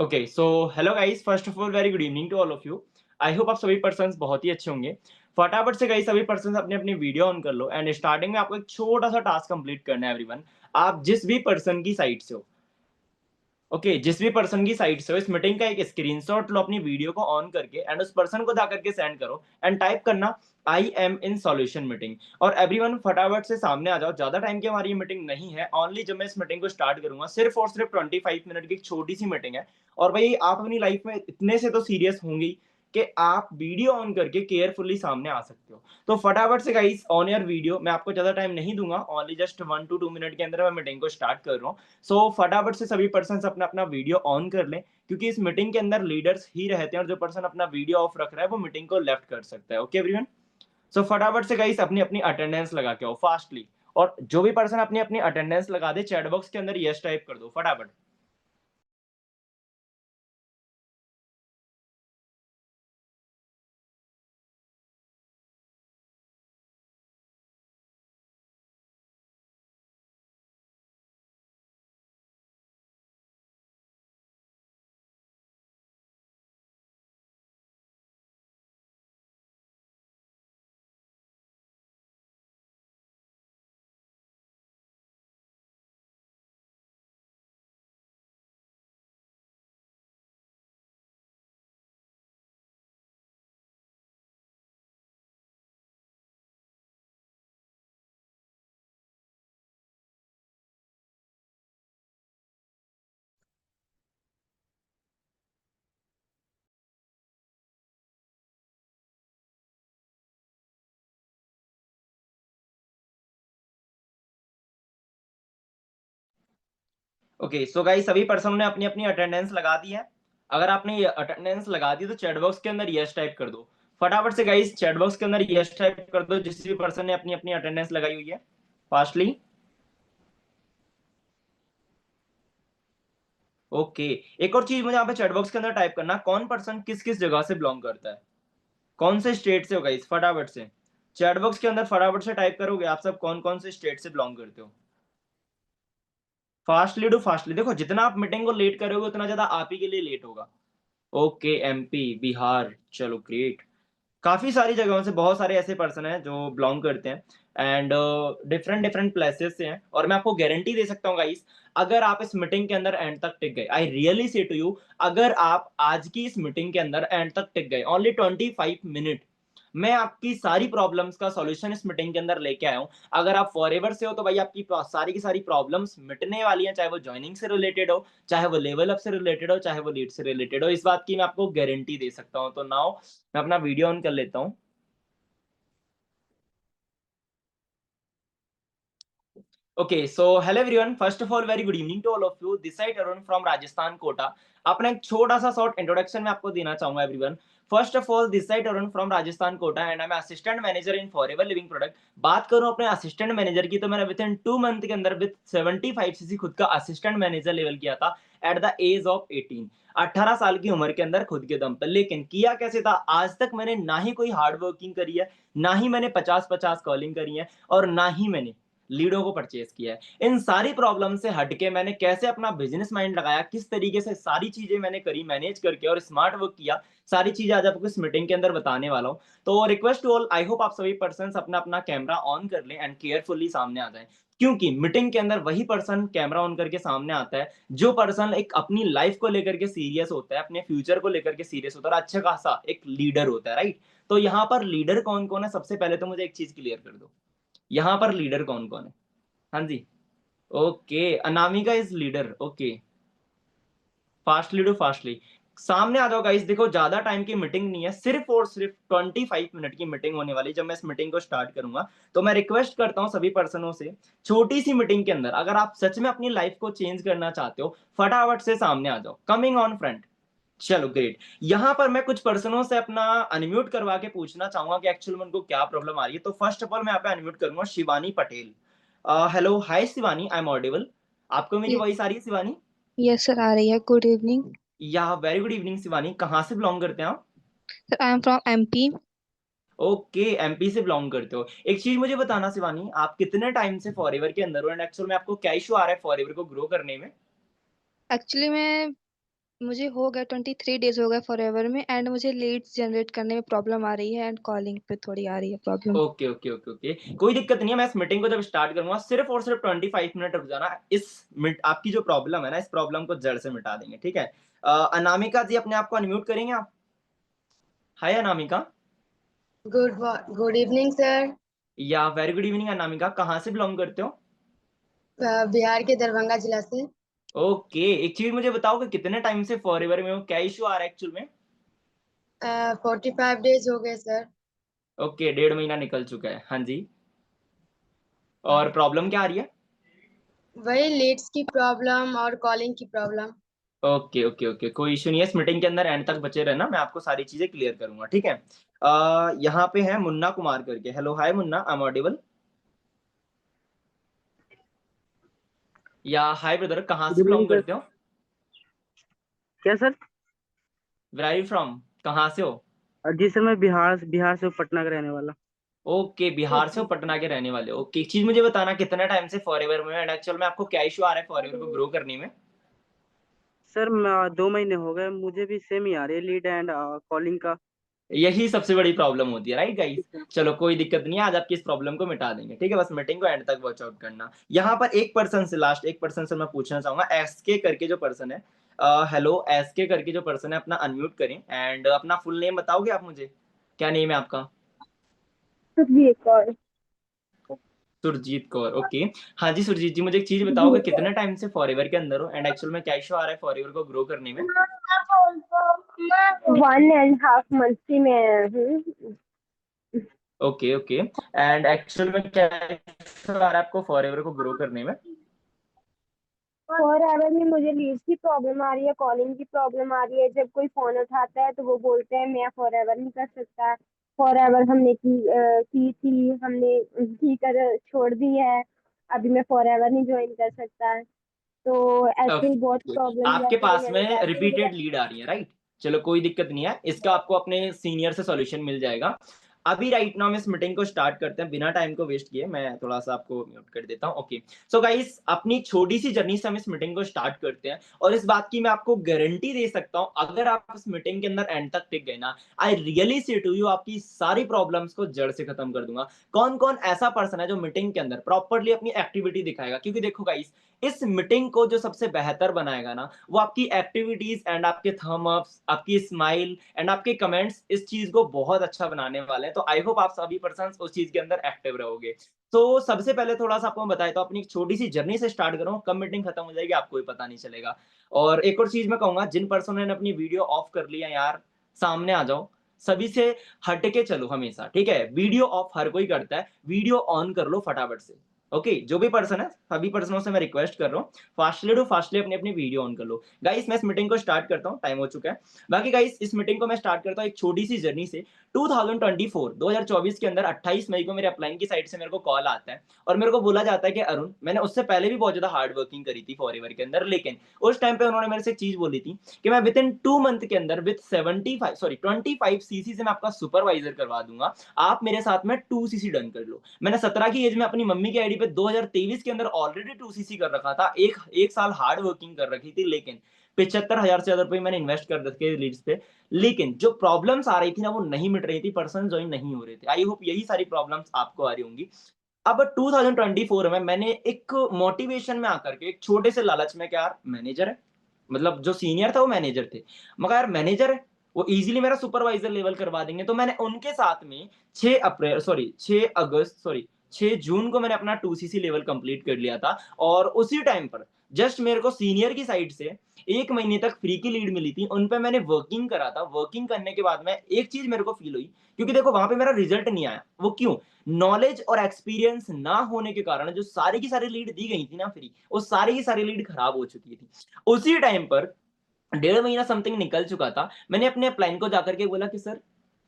Okay, so hello guys, first of all very good evening to all of you. I hope आप सभी persons बहुत ही अच्छे होंगे। फटाफट से गाइस सभी पर्सन्स अपनी अपनी वीडियो ऑन कर लो एंड स्टार्टिंग में आपको एक छोटा सा टास्क कंप्लीट करना है एवरीवन। आप जिस भी पर्सन की साइड से हो, ओके जिस भी पर्सन की साइड से हो, इस मीटिंग का एक स्क्रीनशॉट लो अपनी वीडियो को ऑन करके एंड उस पर्सन को जा करके सेंड करो एंड टाइप करना I am in solution meeting. और एवरीवन फटाफट से सामने आ जाओ, ज्यादा टाइम की हमारी ये मीटिंग नहीं है। ओनली जब मैं इस मीटिंग को स्टार्ट करूंगा सिर्फ और सिर्फ 25 मिनट की एक छोटी सी मीटिंग है। और भाई आप अपनी लाइफ में इतने से तो सीरियस होंगे कि आप वीडियो ऑन करके केयरफुली सामने आ सकते हो। तो फटाफट से गाइस ऑन योर वीडियो, मैं आपको ज्यादा टाइम नहीं दूंगा, ओनली जस्ट 1 to 2 मिनट के अंदर मैं मीटिंग को स्टार्ट कर रहा हूँ। सो फटाफट से सभी पर्सन अपना अपना वीडियो ऑन कर लें, क्योंकि इस मीटिंग के अंदर लीडर्स ही रहते हैं और जो पर्सन अपना वीडियो ऑफ रख रहा है वो मीटिंग को लेफ्ट कर सकता है। ओके एवरीवन, सो फटाफट से गाइस अपनी अपनी अटेंडेंस लगा के आओ फास्टली। और जो भी पर्सन अपनी अपनी अटेंडेंस लगा दे, चैट बॉक्स के अंदर यस टाइप कर दो फटाफट। ओके, सो गाइस सभी पर्सन ने अपनी अपनी अटेंडेंस लगा दी है। अगर आपने ये अटेंडेंस लगा दी तो चैट बॉक्स के अंदर यस टाइप कर दो फटाफट से। गाइस चैट बॉक्स के अंदर यस टाइप कर दो जिस भी पर्सन ने अपनी अपनी अटेंडेंस लगाई हुई है, फास्टली। ओके, एक और चीज मुझे यहाँ पे चैट बॉक्स के अंदर टाइप करना, कौन पर्सन किस किस जगह से बिलोंग करता है, कौन से स्टेट से हो गाइस, फटाफट से चैट बॉक्स के अंदर फटाफट से टाइप करोगे आप सब कौन कौन से स्टेट से बिलोंग करते हो। फास्टली डू फास्टली, देखो जितना आप मीटिंग को लेट करोगे उतना ज्यादा आप ही के लिए लेट होगा। ओके, एमपी, बिहार, चलो ग्रेट। काफी सारी जगहों से बहुत सारे ऐसे पर्सन हैं जो बिलोंग करते हैं एंड डिफरेंट डिफरेंट प्लेसेस से हैं। और मैं आपको गारंटी दे सकता हूँ गाइस, अगर आप इस मीटिंग के अंदर एंड तक टिक गए, I really say to you, अगर आप आज की इस मीटिंग के अंदर एंड तक टिक गए, ओनली 25 मिनट, मैं आपकी सारी प्रॉब्लम्स का सॉल्यूशन इस मीटिंग के अंदर लेके आया हूँ। अगर आप फॉरएवर से हो तो भाई आपकी सारी की सारी प्रॉब्लम्स मिटने वाली हैं, चाहे वो ज्वाइनिंग से रिलेटेड हो, चाहे वो लेवल अप से रिलेटेड हो, चाहे वो लीड से रिलेटेड हो। इस बात की मैं आपको गारंटी दे सकता हूँ। तो नाउ मैं अपना वीडियो ऑन कर लेता हूँ। Okay, so hello everyone, first of all very good evening to all of you. This side Arun from Rajasthan Kota. अपना एक छोटा सा शॉर्ट इंट्रोडक्शन मैं आपको देना चाहूंगा everyone. First of all, this side Arun from Rajasthan Kota and I am assistant manager in forever living product. बात करूं अपने असिस्टेंट मैनेजर की, तो मैंने विद इन 2 मंथ के अंदर विद 75 सीसी खुद का असिस्टेंट मैनेजर लेवल किया था एट द एज ऑफ 18। 18 साल की उम्र के अंदर खुद के दम पर। लेकिन किया कैसे था, आज तक मैंने ना ही कोई हार्ड वर्किंग करी है, ना ही मैंने 50-50 कॉलिंग करी है, और ना ही मैंने लीडों को परचेज किया है। इन सारी प्रॉब्लम से हटके मैंने कैसे अपना बिजनेस माइंड लगाया, किस तरीके से सारी चीजें मैंने करी मैनेज करके और स्मार्ट वर्क किया, सारी चीजें आज आपको इस मीटिंग के अंदर बताने वाला हूं। तो request to all, I hope आप सभी पर्सन अपना अपना कैमरा ऑन कर लें एंड केयरफुली सामने आ जाएं, क्योंकि मीटिंग के अंदर वही पर्सन कैमरा ऑन करके सामने आता है जो पर्सन एक अपनी लाइफ को लेकर के सीरियस होता है, अपने फ्यूचर को लेकर के सीरियस होता है और अच्छा खासा एक लीडर होता है, राइट। तो यहाँ पर लीडर कौन कौन है, सबसे पहले तो मुझे एक चीज क्लियर कर दो, यहाँ पर लीडर कौन कौन है। हाँ जी, okay, Anamika is leader. Okay, fastly do fastly, सामने आ जाओ गाइस। देखो ज्यादा टाइम की मीटिंग नहीं है, सिर्फ और सिर्फ 25 मिनट की मीटिंग होने वाली। जब मैं इस मीटिंग को स्टार्ट करूंगा तो मैं रिक्वेस्ट करता हूं सभी पर्सनों से, छोटी सी मीटिंग के अंदर अगर आप सच में अपनी लाइफ को चेंज करना चाहते हो, फटाफट से सामने आ जाओ, कमिंग ऑन फ्रंट। चलो ग्रेट। यहां पर मैं कुछ पर्सनों से अपना अनम्यूट करवा के पूछना चाहूंगा कि एक्चुअल में उनको क्या प्रॉब्लम आ रही है। तो फर्स्ट ऑफ ऑल मैं यहाँ पे अनम्यूट करूंगा Shivani Patel. Hello, hi Shivani, I am Audible? आपको मेरी ये वॉइस आ रही है शिवानी? यस सर, आ रही है। गुड इवनिंग या वेरी गुड इवनिंग शिवानी, कहाँ से बिलोंग करते हैं आप? Sir. I am from MP. Okay, MP से बिलोंग करते हो। एक चीज मुझे बताना शिवानी, आप कितने टाइम से फॉरएवर के अंदर हो एंड एक्चुअल में आपको क्या इशू आ रहा है फॉरएवर को ग्रो करने में? एक्चुअली मैं मुझे हो गया 23 डेज हो गए फॉरएवर में, एंड मुझे लीड्स जनरेट करने में प्रॉब्लम आ रही है, एंड कॉलिंग पे थोड़ी आ रही है problem. Okay okay okay okay, कोई दिक्कत नहीं है। मैं इस मीटिंग को जब स्टार्ट करूंगा सिर्फ और सिर्फ 25 मिनट रुक जाना। आपकी जो प्रॉब्लम है ना, इस प्रॉब्लम को जड़ से मिटा देंगे, ठीक है। अनामिका जी, अपने आप को अनम्यूट करेंगे आप? Hi Anamika. Good evening sir. Yeah very good evening Anamika, कहाँ से बिलोंग करते हो? बिहार के दरभंगा जिला से। ओके, एक चीज मुझे बताओ कि कितने टाइम से फॉरएवर में हो, क्या इशू आ रहा है एक्चुअल में? 45 डेज हो गए सर। ओके, 1.5 महीना निकल चुका है, हाँ जी। और हाँ। प्रॉब्लम क्या आ रही है? वही लीड्स की प्रॉब्लम और कॉलिंग की प्रॉब्लम। ओके ओके ओके, कोई इशू नहीं है। इस मीटिंग के अंदर एंड तक बचे रहना, मैं आपको सारी चीजें क्लियर करूंगा, ठीक है। यहाँ पे है मुन्ना कुमार करके। Hello hi Munna, I am audible? या हाय ब्रदर, कहाँ गुड से इवनिंग बिलोंग सर। करते हो? क्या sir? Where are you from, कहाँ से हो? जी सर, मैं बिहार बिहार से पटना का रहने वाला। ओके, बिहार से हो, पटना के रहने वाले हो। ओके, एक चीज मुझे बताना, कितना टाइम से फॉरएवर में हो एंड एक्चुअल में आपको क्या इशू आ रहा है फॉरएवर को ग्रो करने में? सर 2 महीने हो गए, मुझे भी सेम ही आ रही है लीड एंड कॉलिंग का। यही सबसे बड़ी प्रॉब्लम होती है, राइट गाइस? ठीक है। चलो कोई दिक्कत नहीं है, आज आपकी इस प्रॉब्लम को मिटा देंगे, ठीक है। बस मीटिंग को एंड तक वॉच आउट करना। यहाँ पर एक पर्सन से, लास्ट एक पर्सन से मैं पूछना चाहूंगा, एसके करके जो पर्सन है। हेलो एसके करके जो पर्सन है, अपना अनम्यूट करें एंड अपना फुल नेम बताओगे आप मुझे? क्या नेम है आपका? सुरजीत कौर। सुरजीत कौर, ओके। हाँ जी सुरजीत जी, मुझे एक चीज बताओगे, कितने टाइम से फॉरएवर के अंदर हो एंड एक्चुअल में क्या इशू आ रहा है फॉरएवर को ग्रो करने में? 1.5 मंथ से मैं हूँ। ओके ओके, एंड एक्चुअल में क्या इशू आ रहा है आपको फॉरएवर को ग्रो करने में? और एवर में मुझे लीड्स की प्रॉब्लम आ रही है, कॉलिंग की प्रॉब्लम आ रही है। जब कोई फोन उठाता है तो वो बोलते हैं मैं फॉर एवर नहीं कर सकता। फॉर एवर हमने की थी, हमने की कर छोड़ दी है। अभी मैं फॉर एवर नहीं ज्वाइन कर सकता। तो ऐसे ही बहुत Okay. प्रॉब्लम आपके रहती है पास मेरे में साथ। रिपीटेड लीड आ रही है, राइट? चलो कोई दिक्कत नहीं है, इसका आपको अपने सीनियर से सॉल्यूशन मिल जाएगा। अभी राइट नाउ हम इस मीटिंग को स्टार्ट करते हैं बिना टाइम को वेस्ट किए। मैं थोड़ा सा आपको म्यूट कर देता हूं, ओके। सो गाइस, अपनी छोटी सी जर्नी से हम इस मीटिंग को स्टार्ट करते हैं, और इस बात की मैं आपको गारंटी दे सकता हूं, अगर आप इस मीटिंग के अंदर एंड तक टिक गए ना, I really say to you, आपकी सारी प्रॉब्लम्स को जड़ से खत्म कर दूंगा। कौन कौन ऐसा पर्सन है जो मीटिंग के अंदर प्रॉपर्ली अपनी एक्टिविटी दिखाएगा? क्योंकि देखो गाइस, इस मीटिंग को जो सबसे बेहतर बनाएगा ना, वो आपकी एक्टिविटीज एंड आपके थम अप्स, आपकी स्माइल एंड आपके कमेंट्स इस चीज को बहुत अच्छा बनाने वाले हैं। तो आई होप आप सभी पर्सन उस चीज के अंदर एक्टिव रहोगे। तो सबसे पहले थोड़ा सा आपको बताया, तो अपनी एक छोटी सी जर्नी से स्टार्ट करो, कब मीटिंग खत्म हो जाएगी आपको भी पता नहीं चलेगा। और एक और चीज मैं कहूंगा, जिन पर्सन ने अपनी वीडियो ऑफ कर लिया यार, सामने आ जाओ। सभी से हट के चलो हमेशा, ठीक है। वीडियो ऑफ हर कोई करता है, वीडियो ऑन कर लो फटाफट से। ओके, जो भी पर्सन है, सभी पर्सनों से मैं रिक्वेस्ट कर रहा हूँ, फास्टली टू फास्टली अपनी अपनी वीडियो ऑन कर लो। गाइस मैं इस मीटिंग को स्टार्ट करता हूँ, टाइम हो चुका है। बाकी गाइस, इस मीटिंग को मैं स्टार्ट करता हूँ एक छोटी सी जर्नी से। 2024 के अंदर 28 मई को मेरे अपलाइन की साइड से मेरे को कॉल आता है, और मेरे को बोला जाता है कि अरुण, मैंने उससे पहले भी बहुत ज्यादा हार्ड वर्किंग करी थी फॉरएवर के अंदर, लेकिन उस टाइम पे उन्होंने मेरे से एक चीज बोली थी कि मैं विद इन 2 मंथ के अंदर विद 25 सीसी से मैं आपका सुपरवाइजर करवा दूंगा, आप मेरे साथ में 2 सीसी डन कर लो। मैंने 17 की एज में अपनी मम्मी की आईडी पे 2023 के अंदर ऑलरेडी 2 सीसी कर रखा था, एक साल हार्ड वर्किंग कर रखी थी, लेकिन 75,000 से ज्यादा रुपए मैंने इन्वेस्ट कर रखे लीड्स पे। लेकिन जो प्रॉब्लम्स आ रही थी ना, वो नहीं मिट रही थी, पर्सन ज्वाइन नहीं हो रहे थे। आई होप यही सारी प्रॉब्लम्स आपको आ रही होंगी। अब 2024 में मैंने एक मोटिवेशन में आकर के, एक छोटे से लालच में, क्या यार मैनेजर है, मतलब जो सीनियर था वो मैनेजर थे, मगर यार मैनेजर है, वो इजीली मेरा सुपरवाइजर लेवल करवा देंगे। तो मैंने उनके साथ में 6 जून को मैंने अपना 2 सीसी लेवल कंप्लीट कर लिया था। और उसी टाइम पर जस्ट मेरे को सीनियर की साइड से 1 महीने तक फ्री की लीड मिली थी, उन पे मैंने वर्किंग करा था। वर्किंग करने के बाद में एक चीज मेरे को फील हुई, क्योंकि देखो वहां पे मेरा रिजल्ट नहीं आया, वो क्यों? नॉलेज और एक्सपीरियंस ना होने के कारण जो सारी की सारी लीड दी गई थी ना फ्री, वो सारी की सारी लीड खराब हो चुकी थी। उसी टाइम पर 1.5 महीना समथिंग निकल चुका था, मैंने अपने अपलाइन को जाकर के बोला कि सर,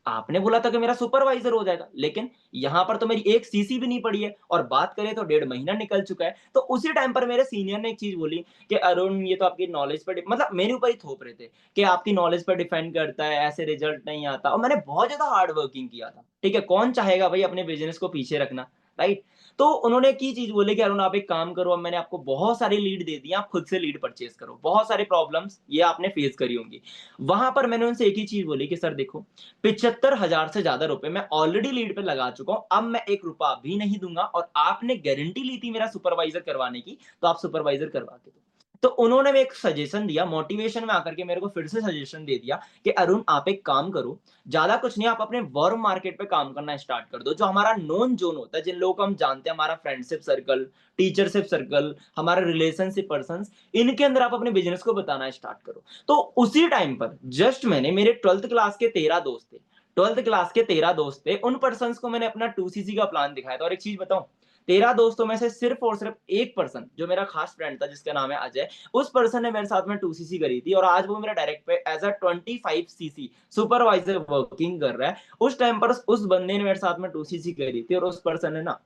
आपने बोला था कि मेरा सुपरवाइजर हो जाएगा, लेकिन यहां पर तो मेरी 1 सीसी भी नहीं पड़ी है, और बात करें तो 1.5 महीना निकल चुका है। तो उसी टाइम पर मेरे सीनियर ने एक चीज बोली कि अरुण, ये तो आपकी नॉलेज पर मतलब मेरे ऊपर ही थोप रहे थे कि आपकी नॉलेज पर डिपेंड करता है, ऐसे रिजल्ट नहीं आता। और मैंने बहुत ज्यादा हार्ड वर्किंग किया था, ठीक है, कौन चाहेगा भाई अपने बिजनेस को पीछे रखना, राइट? तो उन्होंने की चीज बोले कि अरुण आप एक काम करो, अब मैंने आपको बहुत सारी लीड दे दी, आप खुद से लीड परचेज करो। बहुत सारे प्रॉब्लम्स ये आपने फेस करी होंगी। वहां पर मैंने उनसे एक ही चीज बोली कि सर देखो 75,000 से ज्यादा रुपए मैं ऑलरेडी लीड पे लगा चुका हूं, अब मैं 1 रुपया भी नहीं दूंगा, और आपने गारंटी ली थी मेरा सुपरवाइजर करवाने की, तो आप सुपरवाइजर करवा के दो। तो उन्होंने भी एक सजेशन दिया, मोटिवेशन में आकर के मेरे को फिर से सजेशन दे दिया कि अरुण आप एक काम करो, ज्यादा कुछ नहीं, आप अपने वर्म मार्केट पे काम करना स्टार्ट कर दो। जो हमारा नॉन जोन होता है, जिन लोगों को हम जानते हैं, हमारा फ्रेंडशिप सर्कल, टीचरशिप सर्कल, हमारे रिलेशनशिप पर्संस, इनके अंदर आप अपने बिजनेस को बताना स्टार्ट करो। तो उसी टाइम पर जस्ट मैंने, मेरे 12th क्लास के 13 दोस्त थे, 12th क्लास के 13 दोस्त थे, उन पर्सन को मैंने अपना 2cc का प्लान दिखाया था। और एक चीज बताऊं, 13 दोस्तों में से सिर्फ और सिर्फ एक पर्सन जो मेरा खास फ्रेंड था, जिसका नाम है अजय, उस पर्सन ने मेरे साथ में 2cc करी थी, और आज वो मेरा डायरेक्ट पे as a 25cc supervisor working कर रहा है। उस टाइम पर उस बंदे ने मेरे साथ में 2cc करी थी, और उस पर्सन ने ना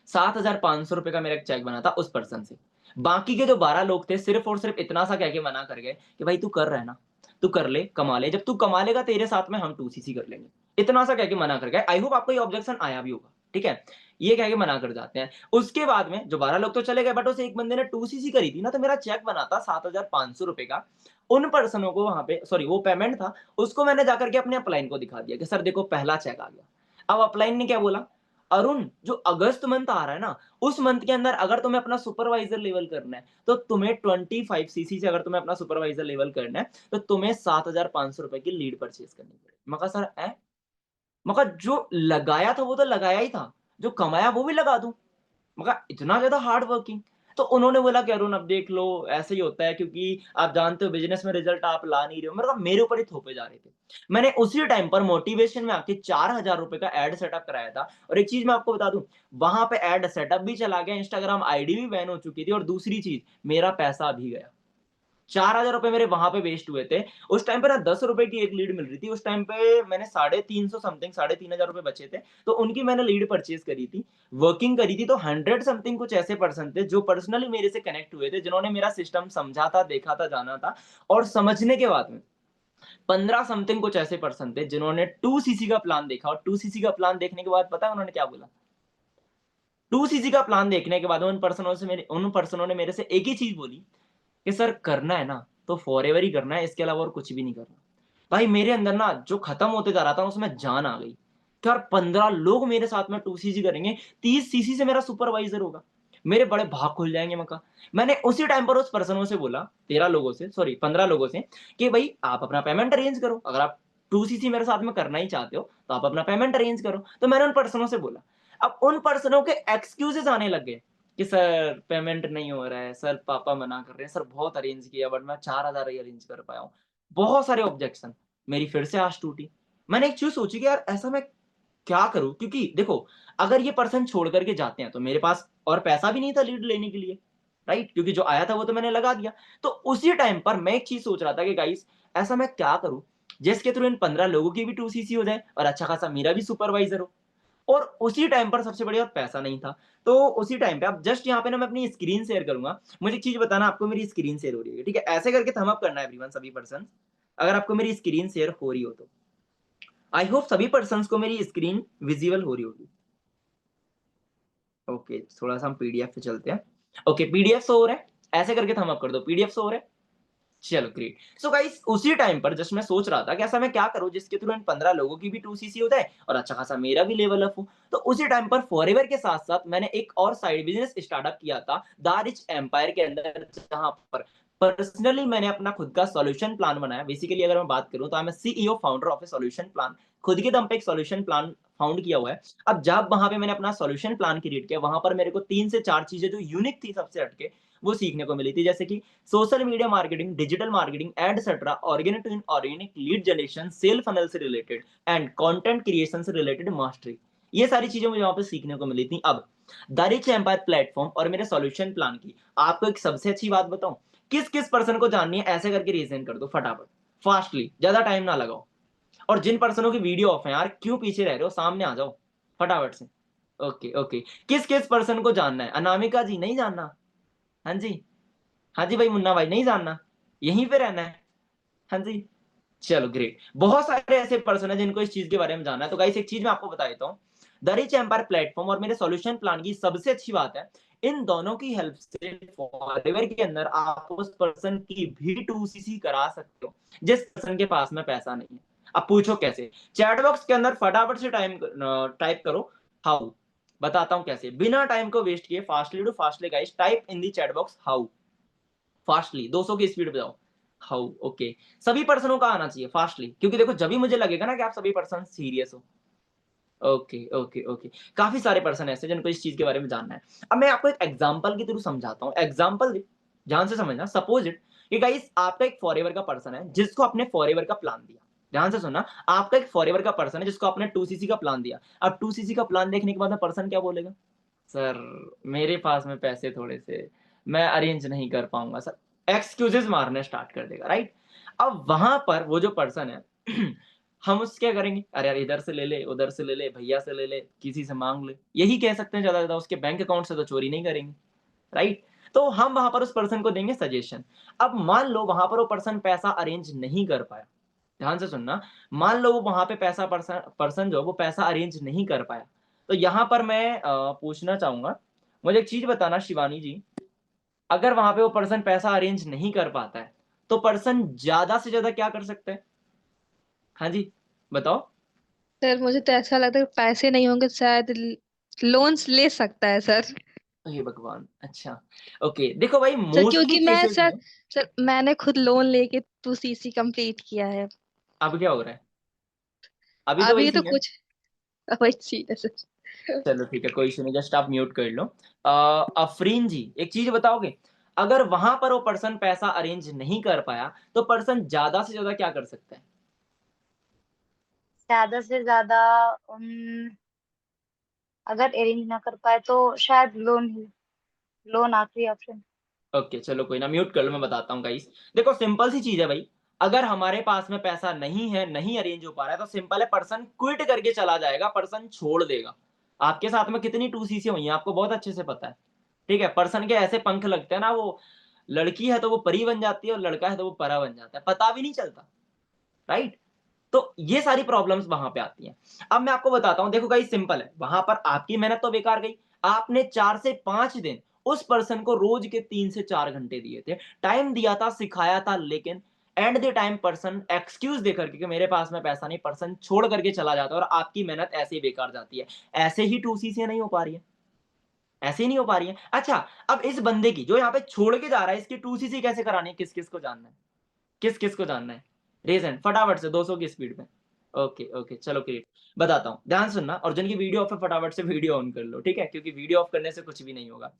7,500 रुपए का मेरा एक चेक बना था उस पर्सन से। बाकी के जो 12 लोग थे, सिर्फ और सिर्फ इतना सा कह के मना कर गए कि भाई तू कर रहा है ना, तू कर ले, कमा ले, जब तू कमा लेगा तेरे साथ में हम 2cc कर लेंगे। इतना सा कह के मना कर गए। आई होप आपको ये ऑब्जेक्शन आया भी होगा, ठीक है। ये कह के मना कर जाते हैं। उसके बाद में जो 12 लोग तो चले गए, बट उस एक बंदे ने 2cc करी थी ना, तो मेरा चेक बना था 7,500 रुपए का। उन पर्सनों को वहां पे, सॉरी वो पेमेंट था, उसको मैंने जाकर के अपने अपलाइन को दिखा दिया कि सर देखो पहला चेक आ गया। अब अपलाइन ने क्या बोला, अरुण जो अगस्त मंथ आ रहा है ना, उस मंथ के अंदर अगर तुम्हें अपना सुपरवाइजर लेवल करना है, तो तुम्हें 25cc से अगर तुम्हें अपना सुपरवाइजर लेवल करना है, तो तुम्हें 7,500 रुपए की लीड परचेज करनी पड़ेगी। मैं कहा सर मैं कहा जो लगाया था वो तो लगाया ही था, जो कमाया वो भी लगा दूं। मैं कहा इतना ज्यादा हार्ड वर्किंग। तो उन्होंने बोला कि अरुण अब देख लो, ऐसे ही होता है, क्योंकि आप जानते हो बिजनेस में रिजल्ट आप ला नहीं रहे हो। मेरे को मेरे ऊपर ही थोपे जा रहे थे। मैंने उसी टाइम पर मोटिवेशन में आके 4,000 रुपए का एड सेटअप कराया था। और एक चीज मैं आपको बता दूं, वहां पे एड सेटअप भी चला गया, इंस्टाग्राम आईडी भी बैन हो चुकी थी, और दूसरी चीज मेरा पैसा भी गया। 4,000 रुपए मेरे वहां पे वेस्ट हुए थे। उस टाइम पे ना 10 रुपए की एक लीड मिल रही थी। उस टाइम पे मैंने 350 समथिंग 3,500 रुपए बचे थे, तो उनकी मैंने लीड परचेज करी थी, वर्किंग करी थी। तो 100 समथिंग कुछ ऐसे पर्सन थे जो पर्सनली मेरे से कनेक्ट हुए थे, जिन्होंने मेरा सिस्टम समझा था, देखा था, जाना था। और समझने के बाद में 15 समथिंग कुछ ऐसे पर्सन थे जिन्होंने 2cc का प्लान देखा, और 2cc का प्लान देखने के बाद पता है उन्होंने क्या बोला। 2cc का प्लान देखने के बाद उन पर्सनों ने मेरे से एक ही चीज बोली कि सर करना है ना तो फॉरएवर ही करना है, इसके अलावा और कुछ भी नहीं करना। भाई मेरे अंदर ना जो खत्म होते जा रहा था उसमें जान आ गई कि यार 15 लोग मेरे साथ में 2cc करेंगे, 30cc से मेरा सुपरवाइजर होगा, मेरे बड़े भाग खुल जाएंगे। मका मैंने उसी टाइम पर उस पर्सनों से बोला, 13 लोगों से, सॉरी 15 लोगों से, कि भाई आप अपना पेमेंट अरेंज करो, अगर आप 2cc मेरे साथ में करना ही चाहते हो तो आप अपना पेमेंट अरेंज करो। तो मैंने उन पर्सनों से बोला। अब उन पर्सनों के एक्सक्यूजेस आने लग गए कि सर पेमेंट नहीं हो रहा है, सर पापा मना कर रहे हैं, सर बहुत अरेंज किया बट मैं 4,000 ही अरेंज कर पाया हूँ। बहुत सारे ऑब्जेक्शन। मेरी फिर से आस टूटी। मैंने एक चीज सोची कि यार ऐसा मैं क्या करूं, क्योंकि देखो अगर ये पर्सन छोड़ करके जाते हैं तो मेरे पास और पैसा भी नहीं था लीड लेने के लिए, राइट, क्योंकि जो आया था वो तो मैंने लगा दिया। तो उसी टाइम पर मैं एक चीज सोच रहा था कि गाइस ऐसा मैं क्या करूं जिसके थ्रू इन 15 लोगों की भी 2cc हो जाए और अच्छा खासा मेरा भी सुपरवाइजर हो। और उसी टाइम पर सबसे बड़ी बात पैसा नहीं था। तो उसी टाइम पे अब जस्ट यहाँ पे ना मैं अपनी स्क्रीन शेयर करूंगा। मुझे एक चीज बताना, आपको मेरी स्क्रीन शेयर हो रही है, ठीक है? ऐसे करके थंब अप करना है एवरीवन, सभी पर्सन, अगर आपको मेरी स्क्रीन शेयर हो रही हो तो। आई होप सभी पर्सन को मेरी स्क्रीन विजिबल हो रही होगी। ओके, थोड़ा सा हम पीडीएफ पे चलते हैं। ओके, पीडीएफ शो हो रहा है, ऐसे करके थंब अप कर दो, पीडीएफ शो हो रहा है। चलो ग्रेट। सो गाइस उसी टाइम पर जस्ट मैं सोच रहा था कि ऐसा मैं क्या करूं जिसके थ्रू इन 15 लोगों की भी 2cc हो जाए और अच्छा खासा मेरा भी लेवल अप हो। तो उसी टाइम पर फॉरएवर के साथ साथ मैंने एक और साइड बिजनेस स्टार्टअप किया था द रिच एम्पायर के अंदर, जहां पर पर्सनली मैंने अपना खुद का सॉल्यूशन प्लान बनाया। बेसिकली अगर मैं बात करूं तो I am CEO founder of A solution plan. खुद के दम पे एक सॉल्यूशन प्लान फाउंड किया हुआ है। अब जब वहां पे मैंने अपना सॉल्यूशन प्लान क्रिएट किया, वहां पर मेरे को 3 से 4 चीजें जो यूनिक थी सबसे हटके, वो सीखने को मिली थी। जैसे कि social media marketing, digital marketing, etcetera, organic to inorganic lead generation, sale funnel से रिलेटेड एंड कंटेंट क्रिएशन से रिलेटेड मास्टरी। ये सारी चीजें मुझे वहां पे सीखने को मिली थी। अब द रिच एम्पायर प्लेटफॉर्म और मेरे सॉल्यूशन प्लान की आपको एक सबसे अच्छी बात बताऊं, किस किस पर्सन को जाननी है ऐसे करके रीजन कर दो फटाफट, फास्टली, ज्यादा टाइम ना लगाओ। और जिन पर्सनों की वीडियो ऑफ है यार, क्यों पीछे रह रहे हो, सामने आ जाओ फटाफट से। ओके ओके, किस किस पर्सन को जानना है? अनामिका जी नहीं जानना? हाँ जी, हाँ जी भाई मुन्ना भाई नहीं जानना, यहीं पे रहना है? हाँ जी, चलो ग्रेट। बहुत सारे ऐसे पर्सन है जिनको इस चीज के बारे में जानना है। तो गाइस एक चीज मैं आपको बता देता हूँ, द रिच एम्पायर प्लेटफॉर्म और मेरे सॉल्यूशन प्लान की सबसे अच्छी बात है, इन दोनों की हेल्प से फॉरएवर के अंदर आप उस पर्सन की भी 2cc करा सकते हो जिस पर्सन के पास में पैसा नहीं है। अब पूछो कैसे? चैट बॉक्स के अंदर फटाफट से टाइप करो हाउ, बताता हूं कैसे, बिना टाइम को वेस्ट किए, fastly to fastly guys, type in the chat box how, fastly 200 की स्पीड पे जाओ, हाउ। ओके, सभी पर्सनों का आना चाहिए फास्टली, क्योंकि देखो जब भी मुझे लगेगा ना कि आप सभी पर्सन सीरियस हो। ओके ओके ओके, काफी सारे पर्सन ऐसे जिनको इस चीज के बारे में जानना है। अब मैं आपको एक एग्जांपल के थ्रू समझाता हूं, एग्जांपल ध्यान से समझना। सपोज इट कि गाइस आपका एक फॉरएवर का पर्सन है जिसको आपने फॉरएवर का प्लान दिया, ध्यान से सुनना, आपका एक फॉरएवर का पर्सन है जिसको आपने 2cc का प्लान दिया। अब 2cc का प्लान देखने के बाद में पर्सन क्या बोलेगा? सर मेरे पास में पैसे थोड़े से, मैं अरेंज नहीं कर पाऊंगा सर, एक्सक्यूजेस मारने स्टार्ट कर देगा, राइट। अब वहां पर वो जो पर्सन है हम उससे क्या करेंगे? अरे यार इधर से ले ले, उधर से ले ले, भैया से ले ले, किसी से मांग ले, यही कह सकते हैं ज्यादा ज्यादा, उसके बैंक अकाउंट से तो चोरी नहीं करेंगे, राइट। तो हम वहां पर उस पर्सन को देंगे सजेशन। अब मान लो वहां पर वो पर्सन पैसा अरेंज नहीं कर पाया, ध्यान से सुनना, मान लो वो वहां पे पैसा पर्सन जो वो पैसा अरेंज नहीं कर पाया, तो यहां पर मैं पूछना चाहूंगा, मुझे एक चीज बताना शिवानी जी, अगर वहां पे वो पर्सन पैसा अरेंज नहीं कर पाता है तो पर्सन ज्यादा से ज्यादा क्या कर सकता है? हाँ जी बताओ। सर मुझे तो ऐसा लगता है कि पैसे नहीं होंगे शायद लोन्स ले सकता है सर। हे भगवान, अच्छा ओके, देखो भाई सर मोस्टली क्योंकि मैं केसेस सर में सर मैंने खुद लोन लेके 2cc कंप्लीट किया है। अब क्या हो रहा है? अभी तो वही अभी तो सीन है। कुछ वही चीज है सर। चलो ठीक है, कोई इशू नहीं, जस्ट आप म्यूट कर लो। अफरीन जी एक चीज बताओगे, अगर वहां पर वो पर्सन पैसा अरेंज नहीं कर पाया तो पर्सन ज्यादा से ज्यादा क्या कर सकता है? ज्यादा से ज्यादा अगर अरेंज ना कर पाए तो शायद लोन ही, लोन आखिरी ऑप्शन। ओके चलो कोई ना, म्यूट कर लो, मैं बताता हूँ गाइस। देखो सिंपल सी चीज है भाई, अगर हमारे पास में पैसा नहीं है, नहीं अरेंज हो पा रहा है, तो सिंपल है, पर्सन क्विट करके चला जाएगा, पर्सन छोड़ देगा। आपके साथ में कितनी 2cc हुई है आपको बहुत अच्छे से पता है, ठीक है। पर्सन के ऐसे पंख लगते हैं ना, वो लड़की है तो वो परी बन जाती है और लड़का है तो वो परा बन जाता है, पता भी नहीं चलता, राइट। तो ये सारी प्रॉब्लम्स वहां पे आती हैं। अब मैं आपको बताता हूं, देखो गाइस सिंपल है, वहां पर आपकी मेहनत तो बेकार गई, आपने 4 से 5 दिन उस पर्सन को रोज के 3 से 4 घंटे दिए थे, टाइम दिया था, सिखाया था, लेकिन and the time person excuse देकर के कि मेरे पास में पैसा नहीं, पर्सन छोड़ करके चला जाता है और आपकी मेहनत ऐसे ही बेकार जाती है। ऐसे ही 2cc नहीं हो पा रही है, ऐसे ही नहीं हो पा रही है। अच्छा, अब इस बंदे की जो यहाँ पे छोड़ के जा रहा है, इसकी 2cc कैसे करानी है? किस किस को जानना है? किस किस को जानना है? रीजन फटाफट से 200 की स्पीड में। ओके ओके चलो ग्रेट, बताता हूं, ध्यान सुनना, और जिनकी वीडियो ऑफ है फटाफट से वीडियो ऑन कर लो, ठीक है, क्योंकि वीडियो ऑफ करने से कुछ भी नहीं होगा।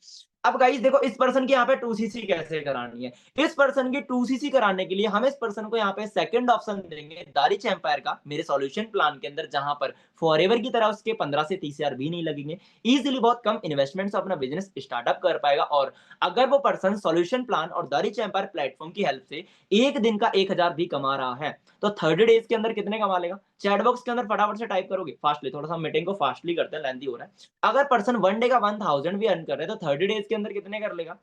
अब गाइस देखो इस पर्सन की यहाँ पे 2cc कैसे करानी है। इस पर्सन की 2cc कराने के लिए हम इस पर्सन को यहाँ पे सेकंड ऑप्शन देंगे दारिच एम्पायर का, मेरे सॉल्यूशन प्लान के अंदर, जहां पर फॉरएवर की तरह उसके 15 से 30 हजार भी नहीं लगेंगे, इजीली बहुत कम इन्वेस्टमेंट से अपना बिजनेस स्टार्टअप कर पाएगा। और अगर वो पर्सन सॉल्यूशन प्लान और दारिच एम्पायर प्लेटफॉर्म की हेल्प से एक दिन का 1000 भी कमा रहा है, तो 30 डेज के अंदर कितने कमा लेगा? चैट बॉक्स के अंदर फटाफट से टाइप करोगे फास्टली, थोड़ा सा मीटिंग को फास्टली करते हैं, लेंथी हो रहा है। अगर पर्सन वन डे का 1000 भी अर्न कर रहे हैं तो 30 डेज के अंदर कितने कर लेगा?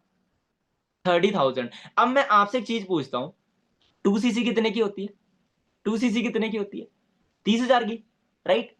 30,000। अब मैं आपसे एक चीज पूछता हूं, 2cc कितने की होती है? 2cc कितने की होती है? 30,000 की, राइट।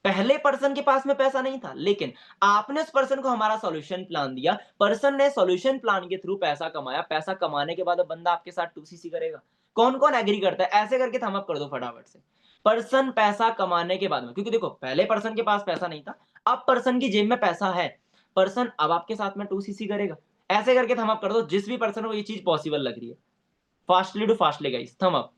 पहले पर्सन के पास में पैसा नहीं था, लेकिन आपने उस पर्सन को हमारा सॉल्यूशन प्लान दिया, पर्सन ने सॉल्यूशन प्लान के थ्रू पैसा कमाया, पैसा कमाने के बाद अब बंदा आपके साथ 2cc करेगा। कौन कौन एग्री करता है? ऐसे करके थम अप कर दो फटाफट से। पर्सन पैसा कमाने के बाद में, क्योंकि देखो पहले पर्सन के पास पैसा नहीं था, अब पर्सन की जेब में पैसा है, पर्सन अब आपके साथ में 2cc करेगा। ऐसे करके थम अप कर दो जिस भी पर्सन को ये चीज पॉसिबल लग रही है। Fastly to fastly guys, thumb up.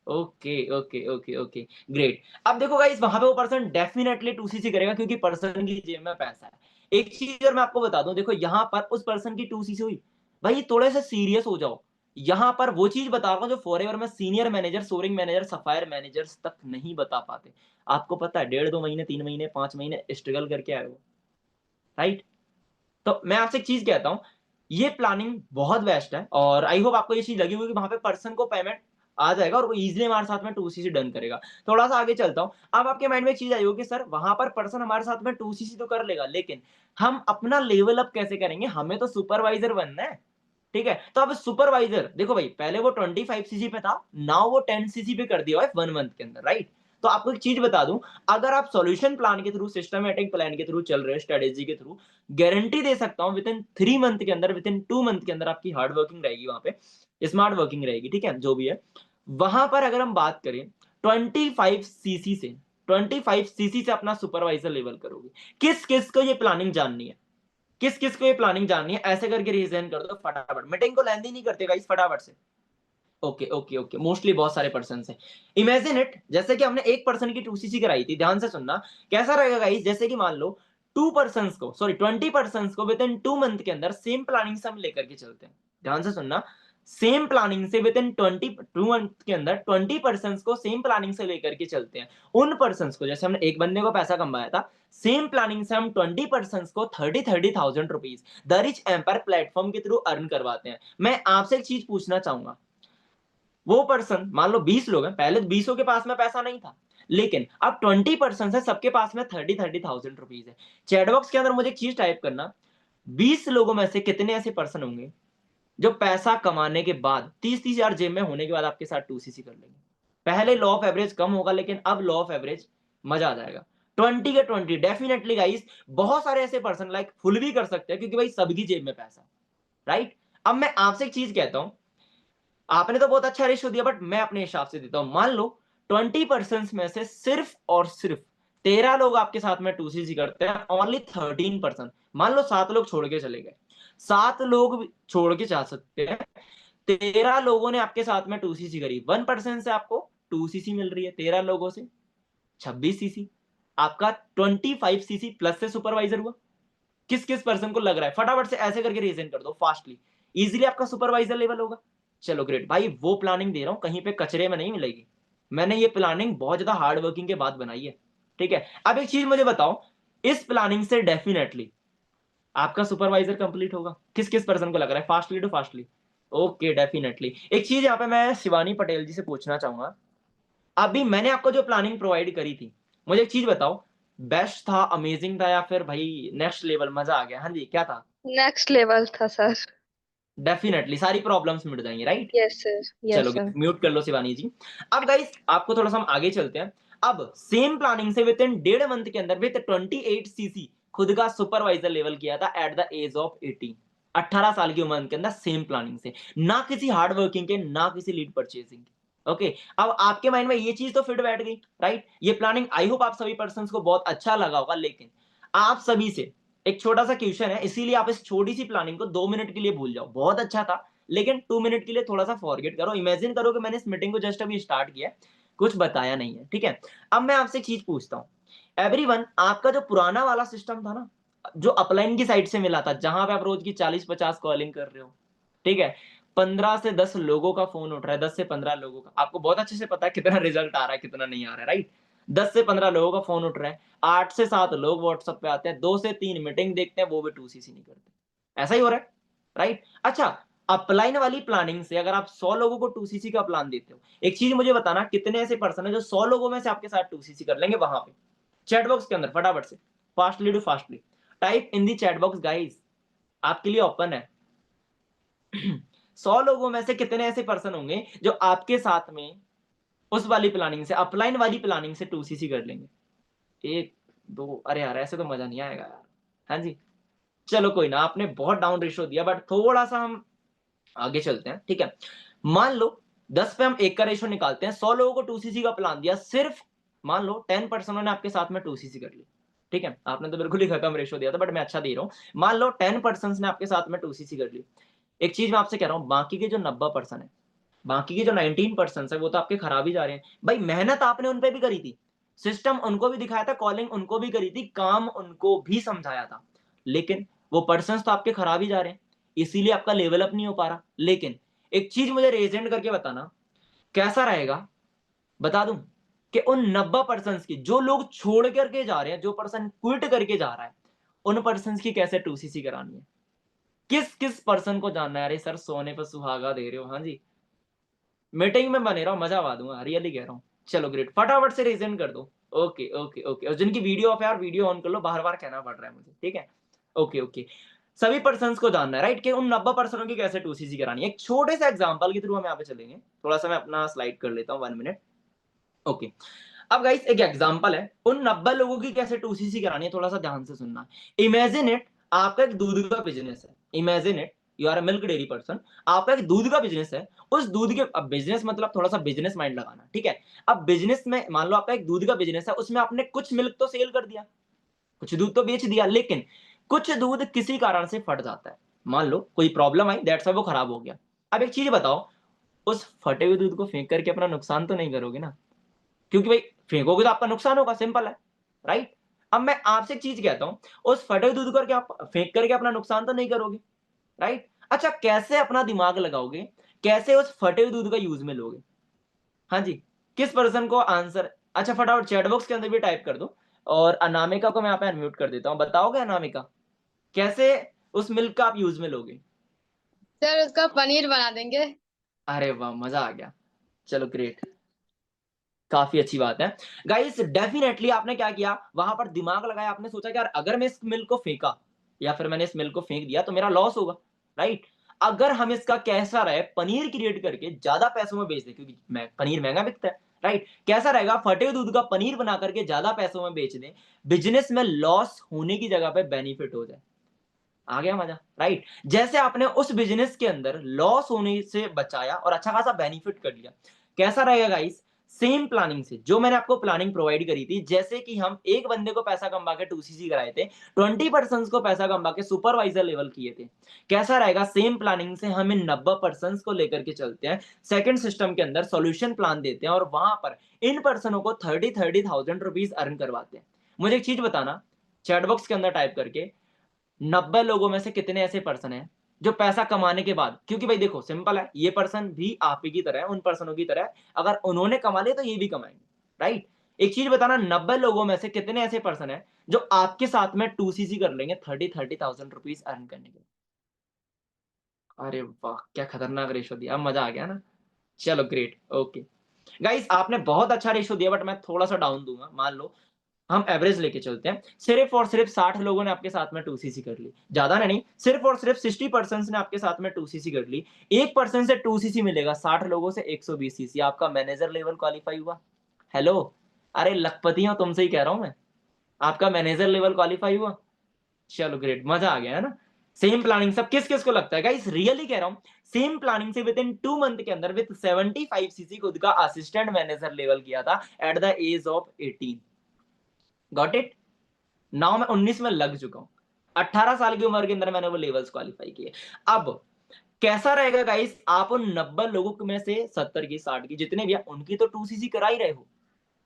Okay okay okay okay great. अब देखो गाइस वहां पे वो पर्सन डेफिनेटली 2cc करेगा क्योंकि पर्सन की जेब में पैसा है। एक चीज और मैं आपको बता दूं, देखो यहां पर उस पर्सन की 2cc हुई, भाई थोड़े से सीरियस हो जाओ। यहां पर वो चीज बता रहा हूं जो फॉरएवर में senior manager, soaring manager, sapphire managers तक नहीं बता पाते। आपको पता है 1.5-2 महीने, 3 महीने, 5 महीने स्ट्रगल करके आए हो, राइट। तो मैं आपसे एक चीज कहता हूं, ये प्लानिंग बहुत बेस्ट है और आई होप आपको ये चीज लगी होगी कि वहां पे पर्सन को पेमेंट आ जाएगा और वो इजीली हमारे साथ में 2cc डन करेगा। थोड़ा सा आगे चलता हूं, अब आपके माइंड में एक चीज आई होगी, सर वहां पर पर्सन हमारे साथ में 2cc तो कर लेगा, लेकिन हम अपना लेवल अप कैसे करेंगे? हमें तो सुपरवाइजर बनना है, ठीक है। तो अब सुपरवाइजर देखो भाई, पहले वो 25cc पे था, नाउ वो 10cc पे कर दिया है 1 मंथ के अंदर, राइट। तो आपको एक चीज बता दूं, अगर आप सॉल्यूशन प्लान के थ्रू, सिस्टमेटिक प्लान के थ्रू चल रहे हो, स्ट्रेटेजी के थ्रू, गारंटी दे सकता हूं विद इन 3 मंथ के अंदर, विद इन 2 मंथ के अंदर आपकी हार्ड वर्किंग रहेगी, वहां पे स्मार्ट वर्किंग रहेगी, ठीक है, जो भी है वहां पर। अगर हम बात करें 25 सीसी से, 25 सीसी से अपना सुपरवाइजर लेवल करोगे। किस किस को ये प्लानिंग जाननी है, किस किस को ये प्लानिंग जाननी है, ऐसे करके रीजन कर दो फटाफट। मीटिंग को लेंदी नहीं करते गाइस, फटाफट से। ओके ओके ओके, मोस्टली बहुत सारे पर्सन है। इमेजिन इट, जैसे कि हमने एक पर्सन की 2cc कराई थी, ध्यान से सुनना कैसा रहेगा गाइस। जैसे कि मान लो 20 पर्सन को विद इन 2 मंथ के अंदर सेम प्लानिंग से हम लेकर के चलते हैं। ध्यान से सुनना, सेम प्लानिंग से विद इन 2 मंथ के अंदर 20 पर्सन को सेम प्लानिंग से लेकर के चलते हैं। उन पर्सन को, जैसे हमने एक बंदे को पैसा कमाया था, सेम प्लानिंग से हम 20 पर्सन को 30,000 rupees the rich empire platform के थ्रू अर्न करवाते हैं। मैं आपसे एक चीज पूछना चाहूंगा, वो पर्सन, मान लो 20 लोग हैं, पहले 20 के पास में पैसा नहीं था, लेकिन अब 20 पर्सन है, सबके पास में 30,000 रुपीज है। चैटबॉक्स के अंदर मुझे एक चीज टाइप करना, 20 लोगों में से कितने ऐसे पर्सन होंगे जो पैसा कमाने के बाद 30 हजार जेब में होने के बाद आपके साथ 2cc कर लेंगे। पहले लॉ ऑफ एवरेज कम होगा, लेकिन अब लॉ ऑफ एवरेज मजा आ जाएगा। 20 के 20 डेफिनेटली गाइस, बहुत सारे ऐसे पर्सन लाइक फुल भी कर सकते हैं, क्योंकि भाई सबकी जेब में पैसा, राइट। अब मैं आपसे एक चीज कहता हूं, आपने तो बहुत अच्छा रेशियो दिया, बट मैं अपने हिसाब से देता हूं। मान लो 20% में से सिर्फ और सिर्फ 13 लोग आपके साथ में 2cc करते हैं, ओनली 13%। मान लो 7 लोग छोड़ के चले गए, 7 लोग छोड़ के जा सकते हैं, 13 लोगों ने आपके साथ में 2cc करी, 1% से आपको 2cc मिल रही है, 13 लोगों से 26cc, आपका 25cc प्लस से सुपरवाइजर हुआ। किस किस पर्सन को लग रहा है, फटाफट से ऐसे करके रीजन कर दो फास्टली, इजीली आपका सुपरवाइजर लेवल होगा। चलो ग्रेट भाई, वो प्लानिंग दे रहा हूं, कहीं पे कचरे में नहीं मिलेगी। मैंने ये प्लानिंग बहुत ज्यादा हार्ड वर्किंग के बाद बनाई है, ठीक है। अब एक चीज मुझे बताओ, इस प्लानिंग से डेफिनेटली आपका सुपरवाइजर कंप्लीट होगा। किस किस पर्सन को लग रहा है, fastly to fastly. Okay definitely. एक चीज यहाँ पे मैं शिवानी पटेल जी से पूछना चाहूंगा, अभी मैंने आपको जो प्लानिंग प्रोवाइड करी थी, मुझे एक चीज बताओ, बेस्ट था, अमेजिंग था, या फिर भाई नेक्स्ट लेवल मजा आ गया? हाँ जी, क्या था? नेक्स्ट लेवल था सर। डेफिनेटली सारी प्रॉब्लम्स मिट जाएंगी, राइट। यस सर, यस चलो सर। म्यूट कर लो शिवानी जी। अब गाइस आपको थोड़ा सा हम आगे चलते हैं। अब सेम प्लानिंग से विद इन 1.5 मंथ के अंदर विद 28cc खुद का सुपरवाइजर लेवल किया था एट द एज ऑफ 18, 18 साल की उम्र के अंदर, सेम प्लानिंग से, ना किसी हार्ड वर्किंग के, ना किसी लीड परचेसिंग के। ओके, अब आपके माइंड में ये चीज तो फिट बैठ गई, राइट। ये प्लानिंग आई होप आप सभी पर्संस को बहुत अच्छा लगा होगा, लेकिन आप सभी से एक छोटा सा क्वेश्चन है, इसीलिए आप इस छोटी सी प्लानिंग को 2 मिनट के लिए भूल जाओ। बहुत अच्छा था, लेकिन 2 मिनट के लिए थोड़ा सा फॉरगेट करो। इमेजिन करो कि मैंने इस मीटिंग को जस्ट अभी स्टार्ट किया, कुछ बताया नहीं है, ठीक है। अब मैं आपसे एक चीज पूछता हूं, एवरीवन, आपका जो पुराना वाला सिस्टम था ना, जो अपलाइन की साइड से मिला था, जहां पे आप रोज की 40-50 कॉलिंग कर रहे हो, ठीक है, 15 से 10 लोगों का फोन उठ रहा है, 10 से 15 लोगों का, आपको बहुत अच्छे से पता है कितना रिजल्ट आ रहा है, कितना नहीं आ रहा है, राइट। 10 से 15 लोगों का फोन उठ रहा है, 8 से 7 लोग व्हाट्सएप पे आते हैं, 2 से 3 मीटिंग देखते हैं, वो भी 2cc नहीं करते, ऐसा ही हो रहा है, राइट। अच्छा, अपलाइन वाली प्लानिंग से अगर आप 100 लोगों को 2cc का प्लान देते हो, एक चीज मुझे बताना, कितने ऐसे पर्सन है जो 100 लोगों में से आपके साथ 2cc कर लेंगे? वहां पे चैट बॉक्स के अंदर फटाफट से, fastly to fastly type in the chat box guys, आपके लिए ओपन है। 100 लोगों में से कितने ऐसे पर्सन होंगे जो आपके साथ में उस वाली प्लानिंग से, अपलाइन वाली प्लानिंग से 2cc कर लेंगे? 1 2, अरे यार ऐसे तो मजा नहीं आएगा यार। हाँ जी, चलो कोई ना, आपने बहुत डाउन रेशियो दिया, बट थोड़ा सा हम आगे चलते हैं, ठीक है। मान लो 10 पे हम 1 का रेशियो निकालते हैं, 100 लोगों को 2cc का प्लान दिया, सिर्फ मान लो 10 पर्सनों ने आपके साथ में 2cc कर ली, ठीक है। आपने तो बिल्कुल ही खत्म रेशियो दिया था, बट मैं अच्छा दे रहा हूं। मान लो 10 पर्सन ने आपके साथ में 2cc कर ली। एक चीज मैं आपसे कह रहा हूं, बाकी के जो 90 पर्सन है, बाकी के जो 19 पर्सन है, वो तो आपके खराब ही जा रहे हैं। भाई मेहनत आपने उन पे भी करी थी, सिस्टम उनको भी दिखाया था, कॉलिंग उनको भी करी थी, काम उनको भी समझाया था, लेकिन वो पर्सन तो आपके खराब ही जा रहे हैं, इसीलिए आपका लेवल अप नहीं हो पा रहा। लेकिन एक चीज मुझे रेजेंट करके बताना, कैसा रहेगा, बता दूं कि उन 90% की, जो लोग छोड़ करके जा रहे हैं, जो पर्सन क्विट करके जा रहा है, उन पर्सन की कैसे 2cc करानी है? किस किस पर्सन को जानना है? अरे सर सोने पर सुहागा दे रहे हो, हाँ जी, मीटिंग में बने रहो, मजा आ दूंगा, रियली कह रहा हूँ। चलो ग्रेट, फटाफट से रीजन कर दो। ओके ओके ओके, और जिनकी वीडियो ऑफ है यार, वीडियो ऑन कर लो, बार बार कहना पड़ रहा है मुझे, ठीक है। ओके ओके, सभी पर्संस को जानना है, राइट, कि उन 90 पर्सनों की कैसे 2cc करानी है। एक छोटे से एग्जांपल के थ्रू हम यहाँ पे चलेंगे, थोड़ा सा मैं अपना स्लाइड कर लेता हूँ, 1 मिनट। ओके, अब गाइस एक एग्जांपल है, उन 90 लोगों की कैसे 2cc करानी है, थोड़ा सा ध्यान से सुनना। इमेजिन इट, आपका एक दूध का बिजनेस है। Imagine it, you are a milk dairy person, आपका एक दूध का बिजनेस है। उस दूध के, अब बिजनेस मतलब थोड़ा सा बिजनेस माइंड लगाना, ठीक है। अब बिजनेस में मान लो आपका एक दूध का बिजनेस है, उसमें आपने कुछ मिल्क तो सेल कर दिया, कुछ दूध तो बेच दिया, लेकिन कुछ दूध किसी कारण से फट जाता है। मान लो कोई प्रॉब्लम आई, दैट्स व्हाई वो खराब हो गया। अब एक चीज बताओ, उस फटे हुए दूध को फेंक करके अपना नुकसान तो नहीं करोगे ना, क्योंकि भाई फेंकोगे तो आपका नुकसान होगा, सिंपल है, राइट। अब मैं आपसे एक चीज कहता हूं, उस फटे हुए दूध करके आप फेंक करके अपना नुकसान तो नहीं करोगे, राइट। अच्छा, कैसे अपना दिमाग लगाओगे, कैसे उस फटे हुए दूध का यूज में लोगे? हाँ जी, किस पर्सन को आंसर, अच्छा फटाफट चैट बॉक्स के अंदर भी टाइप कर दो। और अनामिका को मैं यहाँ पे अनम्यूट कर देता हूँ, बताओगे अनामिका कैसे उस मिल्क का आप यूज में लोगे? सर उसका पनीर बना देंगे। अरे वाह, मजा आ गया, चलो ग्रेट, काफी अच्छी बात है। गाइस डेफिनेटली आपने क्या किया, वहां पर दिमाग लगाया, आपने सोचा कि यार अगर मैं इस मिल्क को फेंका या फिर मैंने इस मिल्क को फेंक दिया तो मेरा लॉस होगा, राइट। अगर हम इसका कैसा रहे पनीर क्रिएट करके ज्यादा पैसों में बेच दे, क्योंकि पनीर महंगा बिकता है, राइट। कैसा रहेगा, फटे हुए दूध का पनीर बना करके ज्यादा पैसों में बेच दे, बिजनेस में लॉस होने की जगह पे बेनिफिट हो जाए। आ गया मजा, राइट। जैसे आपने उस बिजनेस के अंदर लॉस होने से बचाया और अच्छा खासा बेनिफिट कर लिया। कैसा रहेगा गाइस, सेम प्लानिंग से जो मैंने आपको प्लानिंग प्रोवाइड करी थी, जैसे कि हम एक बंदे को पैसा कमा के 2cc कराए थे, 20% को पैसा कमा के सुपरवाइजर लेवल किए थे। कैसा रहेगा, सेम प्लानिंग से हम इन 90% को लेकर के चलते हैं, सेकंड सिस्टम के अंदर सॉल्यूशन प्लान देते हैं और वहां पर इन पर्सनों को 30,000 रुपीज अर्न करवाते हैं। मुझे एक चीज बताना, चैट बॉक्स के अंदर टाइप करके, 90 लोगों में से कितने ऐसे पर्सन हैं जो पैसा कमाने के बाद, क्योंकि भाई देखो सिंपल है, ये पर्सन भी आप ही की तरह है, उन पर्सनों की तरह है, अगर उन्होंने कमा लिया तो ये भी कमाएंगे, राइट। एक चीज बताना, 90 लोगों में से कितने ऐसे पर्सन है जो आपके साथ में 2cc कर लेंगे 30,000 रुपीज अर्न करने के? अरे वाह, क्या खतरनाक रेशो दिया, अब मजा आ गया ना। चलो ग्रेट, ओके गाइस, आपने बहुत अच्छा रेशो दिया, बट मैं थोड़ा सा डाउन दूंगा। मान लो हम एवरेज लेके चलते हैं, सिर्फ और सिर्फ 60 लोगों ने आपके साथ में 2cc कर ली, ज्यादा नहीं, सिर्फ और सिर्फ 60% ने आपके साथ में 2cc कर ली। 1% से 2cc मिलेगा, 60 लोगों से 120cc, आपका मैनेजर लेवल क्वालिफाई हुआ। हेलो, अरे लखपति हूं, तुमसे ही कह रहा हूं मैं, आपका मैनेजर लेवल क्वालिफाई हुआ। चलो ग्रेट, मजा आ गया है ना। सेम प्लानिंग सब किस किस को लगता है गाइस, रियली कह रहा हूं, सेम प्लानिंग से विद इन 2 मंथ के अंदर विद 75cc खुद का असिस्टेंट मैनेजर लेवल किया था at the age of 18। Got it, now मैं 19 में लग चुका हूं, 18 साल की उम्र के अंदर मैंने वो लेवल्स क्वालिफाई किए। अब कैसा रहेगा गाइस, आप उन 90 लोगों में से 70 की 60 की जितने भी हैं उनकी तो 2cc करा ही रहे हो,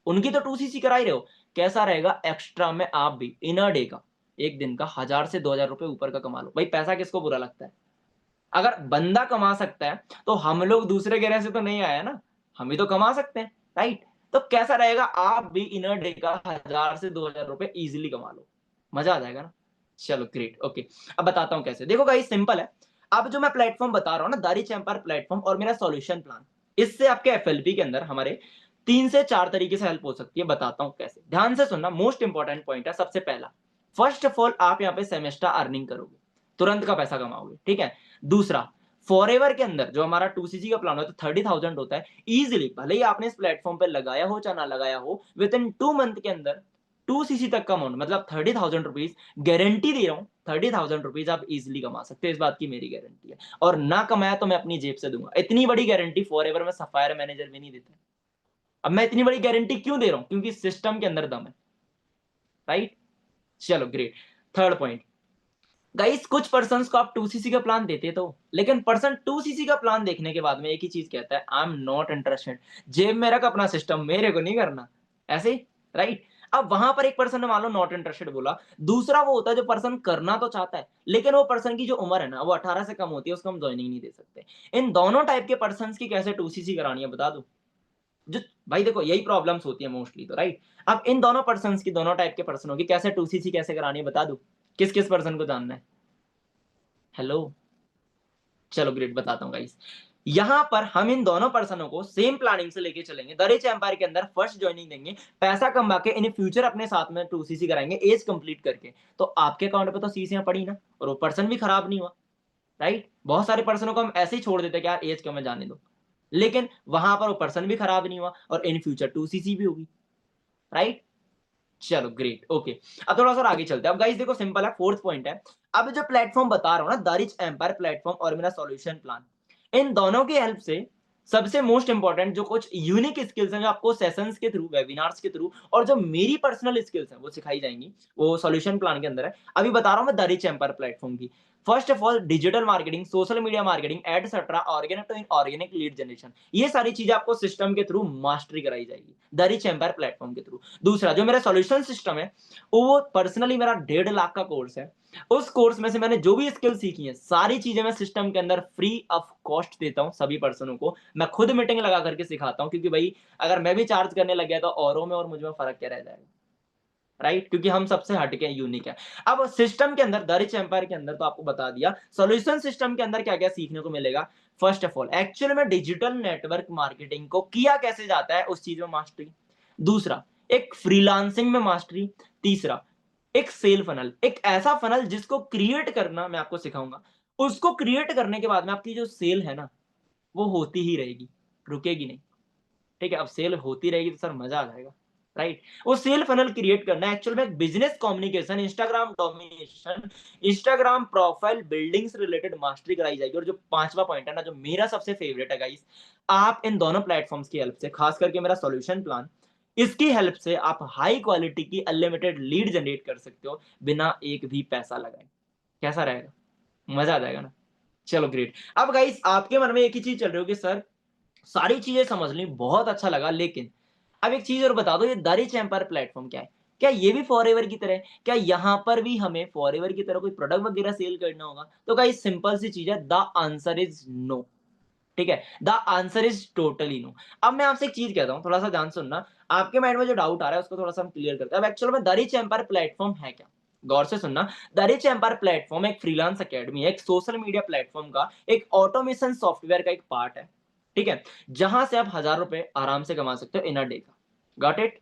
उनकी तो 2cc करा ही रहे हो। कैसा रहेगा, एक्स्ट्रा में आप भी इन अ डे का, एक दिन का 1000 से 2000 रुपए ऊपर का कमा लो। भाई पैसा किसको बुरा लगता है, अगर बंदा कमा सकता है तो हम लोग दूसरे ग्रह से तो नहीं आया ना, हम भी तो कमा सकते हैं, राइट। तो कैसा रहेगा, आप भी इन अ डे का 1000 से 2000 रुपए इजीली कमा लो, मजा आ जाएगा ना। चलो ग्रेट, ओके। अब बताता हूं कैसे, देखो गाइस सिंपल है। अब जो मैं प्लेटफॉर्म बता रहा हूं ना, द रिच एम्पायर प्लेटफॉर्म और मेरा सॉल्यूशन प्लान, इससे आपके एफएलपी के अंदर हमारे 3 से 4 तरीके से हेल्प हो सकती है। बताता हूं कैसे, ध्यान से सुनना, मोस्ट इंपॉर्टेंट पॉइंट है। सबसे पहला, फर्स्ट ऑफ ऑल आप यहाँ पे सेमेस्टर अर्निंग करोगे, तुरंत का पैसा कमाओगे, ठीक है। दूसरा, फॉरएवर के अंदर जो हमारा 2cc का प्लान होता है 30,000 होता है, इजीली भले ही आपने इस प्लेटफॉर्म पे लगाया हो चाहे ना लगाया हो, विद इन 2 मंथ के अंदर 2cc तक का अमाउंट मतलब 30,000 रुपीज, गारंटी दे रहा हूं 30,000 रुपीज आप इजीली कमा सकते हो, इस बात की मेरी गारंटी है। और ना कमाया तो मैं अपनी जेब से दूंगा, इतनी बड़ी गारंटी फॉरएवर में सफायर मैनेजर भी नहीं देता। अब मैं इतनी बड़ी गारंटी क्यों दे रहा हूं, क्योंकि सिस्टम के अंदर दम है, राइट। चलो ग्रेट, थर्ड पॉइंट, गाइस कुछ पर्संस को आप 2cc का प्लान देते तो, लेकिन पर्सन 2cc का प्लान देखने के बाद में एक ही चीज कहता है, आई एम नॉट इंटरेस्टेड, जेब में रख अपना सिस्टम, मेरे को नहीं करना, ऐसे, राइट। अब वहां पर एक पर्सन ने मान लो नॉट इंटरेस्टेड बोला, दूसरा वो होता है जो पर्सन करना तो चाहता है, लेकिन वो पर्सन की जो उम्र है ना वो 18 से कम होती है, उसको हम ज्वाइनिंग नहीं दे सकते। इन दोनों टाइप के पर्सन की कैसे 2cc करानी है बता दो, जो भाई देखो यही प्रॉब्लम्स होती है मोस्टली तो, राइट। अब इन दोनों पर्सन की, दोनों टाइप के पर्सनों की कैसे 2cc कैसे करानी है बता दो, किस किस पर्सन को जानना है? हेलो, चलो ग्रेट, बताता हूं गाइस। यहां पर हम इन दोनों पर्सनों को सेम प्लानिंग से लेके चलेंगे, द रिच एम्पायर के अंदर फर्स्ट ज्वाइनिंग देंगे, पैसा कमा के इन फ्यूचर अपने साथ में 2cc कराएंगे एज कंप्लीट करके, तो आपके अकाउंट पे तो सीसीयां पड़ी ना, और वो पर्सन भी खराब नहीं हुआ, राइट। बहुत सारे पर्सनों को हम ऐसे ही छोड़ देते हैं कि यार एज कम है जाने दो, लेकिन वहां पर वो पर्सन भी खराब नहीं हुआ और इन फ्यूचर 2cc भी होगी, राइट। चलो ग्रेट, ओके। अब थोड़ा सा आगे चलते हैं। अब गाइस देखो सिंपल है, फोर्थ पॉइंट है। अब जो प्लेटफॉर्म बता रहा हूं ना, द रिच एम्पायर प्लेटफॉर्म और मेरा सॉल्यूशन प्लान, इन दोनों की हेल्प से सबसे मोस्ट इंपॉर्टेंट जो कुछ यूनिक स्किल्स हैं जो आपको सेशंस के थ्रू, वेबिनार्स के थ्रू और जो मेरी पर्सनल स्किल्स हैं वो सिखाई जाएंगी, वो सॉल्यूशन प्लान के अंदर है। अभी बता रहा हूं मैं द रिच एम्पायर प्लेटफॉर्म की। First of all digital marketing, social media marketing, etcetera, organic to inorganic lead generation, ये सारी चीजें आपको सिस्टम के थ्रू मास्टरी कराई जाएगी द रिच एम्पायर प्लेटफॉर्म के थ्रू। दूसरा जो मेरा सॉल्यूशन सिस्टम है वो पर्सनली मेरा 1.5 लाख का कोर्स है। उस कोर्स में से मैंने जो भी स्किल सीखी है सारी चीजें मैं सिस्टम के अंदर फ्री ऑफ कॉस्ट देता हूं सभी पर्सनों को। मैं खुद मीटिंग लगा करके सिखाता हूं, क्योंकि भाई अगर मैं भी चार्ज करने लग गया तो औरों में और मुझ में फर्क क्या रह जाएगा, राइट? क्योंकि हम सबसे हटके यूनिक है। अब सिस्टम के अंदर द रिच एम्पायर के अंदर तो आपको बता दिया, सॉल्यूशन सिस्टम के अंदर क्या क्या सीखने को मिलेगा। फर्स्ट ऑफ ऑल एक्चुअल में डिजिटल नेटवर्क मार्केटिंग को किया कैसे जाता है उस चीज में मास्टरी। दूसरा एक फ्रीलांसिंग में मास्टरी। तीसरा एक सेल फनल, एक ऐसा फनल जिसको क्रिएट करना मैं आपको सिखाऊंगा। उसको क्रिएट करने के बाद में आपकी जो सेल है ना वो होती ही रहेगी, रुकेगी नहीं। ठीक है, अब सेल होती रहेगी तो सर मजा आ जाएगा, राइट? वो सेल फनल क्रिएट करना एक्चुअल में business communication, Instagram domination, Instagram profile building से रिलेटेड मास्टरी कराई जाएगी। और जो पांचवा पॉइंट है ना, जो मेरा सबसे फेवरेट है गाइस, आप इन दोनों प्लेटफॉर्म्स की हेल्प से, खास करके मेरा सॉल्यूशन प्लान, इसकी हेल्प से आप हाई क्वालिटी की अनलिमिटेड लीड जनरेट कर सकते हो बिना एक भी पैसा लगाए। कैसा रहेगा? मजा आ जाएगा ना। चलो ग्रेट। अब गाइस आपके मन में एक ही चीज चल रही होगी, सर सारी चीजें समझ ली, बहुत अच्छा लगा, लेकिन अब एक चीज और बता दो, ये द रिच एम्पायर प्लेटफॉर्म क्या है? क्या ये भी फॉरएवर की तरह है? क्या यहाँ पर भी हमें फॉरएवर की तरह कोई प्रोडक्ट वगैरह सेल करना होगा? तो गाइस सिंपल सी चीज है, द आंसर इज नो। ठीक है, the answer is totally no. अब मैं आपसे एक चीज कहता हूँ, थोड़ा सा ध्यान सुनना। आपके माइंड में जो डाउट आ रहा है उसको थोड़ा सा हम क्लियर करते हैं। अब एक्चुअल में द रिच एम्पायर प्लेटफॉर्म है क्या? गौर से सुनना। द रिच एम्पायर प्लेटफॉर्म एक फ्रीलांस एकेडमी है, एक सोशल मीडिया प्लेटफॉर्म का एक ऑटोमेशन सॉफ्टवेयर का एक पार्ट है। ठीक है, जहां से आप 1000 रुपए आराम से कमा सकते हो इन अ डे का। Got it?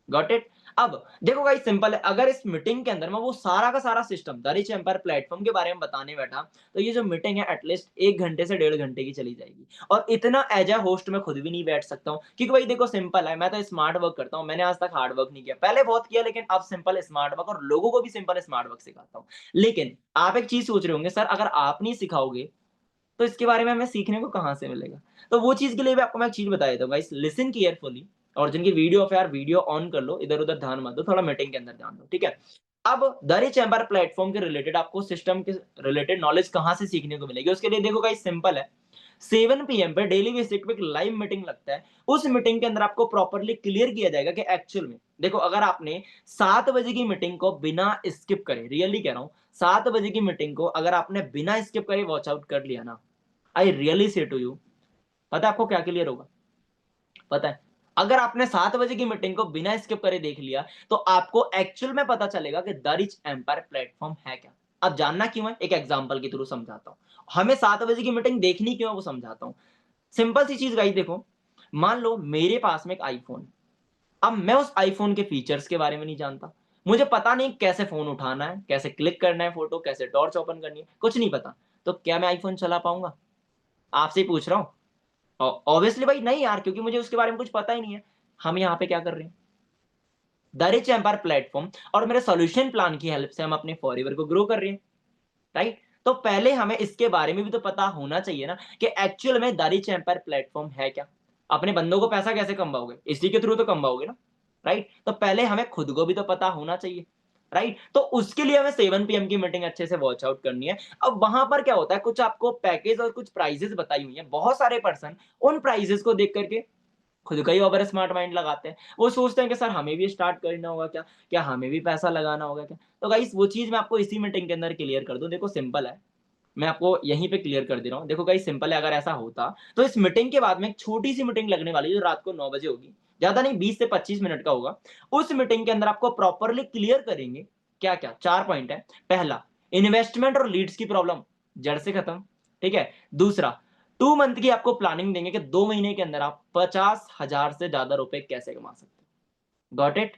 Got it? अब देखो गाइस सिंपल है, अगर इस मीटिंग के अंदर मैं वो सारा का सारा system the rich empire platform के बारे में बताने बैठा तो ये जो मीटिंग है एटलीस्ट 1 घंटे से 1.5 घंटे की चली जाएगी। और इतना एज अ होस्ट मैं खुद भी नहीं बैठ सकता हूँ, क्योंकि भाई देखो सिंपल है, मैं तो स्मार्ट वर्क करता हूँ, मैंने आज तक हार्ड वर्क नहीं किया। पहले बहुत किया, लेकिन अब सिंपल स्मार्ट वर्क, और लोगों को भी सिंपल स्मार्ट वर्क सिखाता हूँ। लेकिन आप एक चीज सोच रहे होंगे, सर अगर आप नहीं सिखाओगे तो इसके बारे में हमें सीखने को कहां से मिलेगा? तो वो चीज के लिए भी आपको मैं एक चीज बता देता हूँ गाइस, लिसन केयरफुली। और जिनकी वीडियो ऑफ यार, वीडियो ऑन कर लो, इधर उधर ध्यान मत दो, थोड़ा मीटिंग के अंदर ध्यान दो, ठीक है? अब द रिच एम्पायर प्लेटफॉर्म के रिलेटेड आपको सिस्टम के रिलेटेड नॉलेज कहां से सीखने को मिलेगी? उसके लिए देखो गाइस सिंपल है, 7 PM पे डेली बेसिस पे एक लाइव मीटिंग लगता है। उस मीटिंग के अंदर आपको प्रॉपर्ली क्लियर किया जाएगा कि एक्चुअल में देखो, अगर आपने 7 बजे की मीटिंग को बिना स्किप करे, रियली कह रहा हूं, 7 बजे की मीटिंग को अगर आपने बिना स्किप करे वॉच आउट कर लिया ना, I really say to you, पता है आपको क्या क्लियर होगा? पता है, अगर आपने 7 बजे की मीटिंग को बिना स्किप करे देख लिया तो आपको एक्चुअल में पता चलेगा कि द रिच एम्पायर प्लेटफॉर्म है क्या। अब जानना क्यों है, एक एग्जांपल के थ्रू समझाता हूं। हमें 7 बजे की मीटिंग देखनी क्यों है वो समझाता हूं। सिंपल सी चीज गाइस देखो, मान लो मेरे पास में एक आईफोन है। अब मैं उस आईफोन के फीचर्स के बारे में नहीं जानता, मुझे पता नहीं कैसे फोन उठाना है, कैसे क्लिक करना है फोटो, कैसे टॉर्च ओपन करनी है, कुछ नहीं पता। तो क्या मैं आईफोन चला पाऊंगा? आपसे ही पूछ रहा हूं। ऑब्वियसली भाई नहीं यार, क्योंकि मुझे उसके बारे में कुछ पता ही नहीं है। हम यहाँ पे क्या कर रहे हैं? द रिच एम्पायर प्लेटफॉर्म और मेरे सॉल्यूशन प्लान की हेल्प से हम अपने फॉरएवर को ग्रो कर रहे हैं, राइट? तो पहले हमें इसके बारे में भी तो पता होना चाहिए ना कि एक्चुअल में द रिच एम्पायर प्लेटफॉर्म है क्या। अपने बंदों को पैसा कैसे कमाओगे? इसी के थ्रू तो कमाओगे ना, राइट? तो पहले हमें खुद को भी तो पता होना चाहिए, राइट? तो उसके लिए हमें 7 PM की मीटिंग अच्छे से वॉच आउट करनी है। अब वहां पर क्या होता है, कुछ आपको पैकेज और कुछ प्राइजेस बताई हुई है। बहुत सारे पर्सन उन प्राइजेस को देख करके खुद का ही ओवर स्मार्ट माइंड लगाते हैं। वो सोचते हैं कि सर हमें भी स्टार्ट करना होगा क्या, क्या हमें भी पैसा लगाना होगा क्या? तो गाइस वो चीज मैं आपको इसी मीटिंग के अंदर क्लियर कर दूं। देखो सिंपल है, मैं आपको यहीं पे क्लियर कर दे रहा हूँ। देखो गाइस सिंपल है, अगर ऐसा होता तो इस मीटिंग के बाद में एक छोटी सी मीटिंग लगने वाली है जो रात को 9 बजे होगी, ज्यादा नहीं, 20 से 25 मिनट का होगा। उस मीटिंग के अंदर आपको प्रॉपरली क्लियर करेंगे क्या क्या। 4 पॉइंट है। पहला, इन्वेस्टमेंट और लीड्स की प्रॉब्लम जड़ से खत्म, ठीक है? दूसरा, 2 मंथ की आपको प्लानिंग देंगे कि 2 महीने के अंदर आप 50,000 से ज्यादा रुपए कैसे कमा सकते हो। Got it?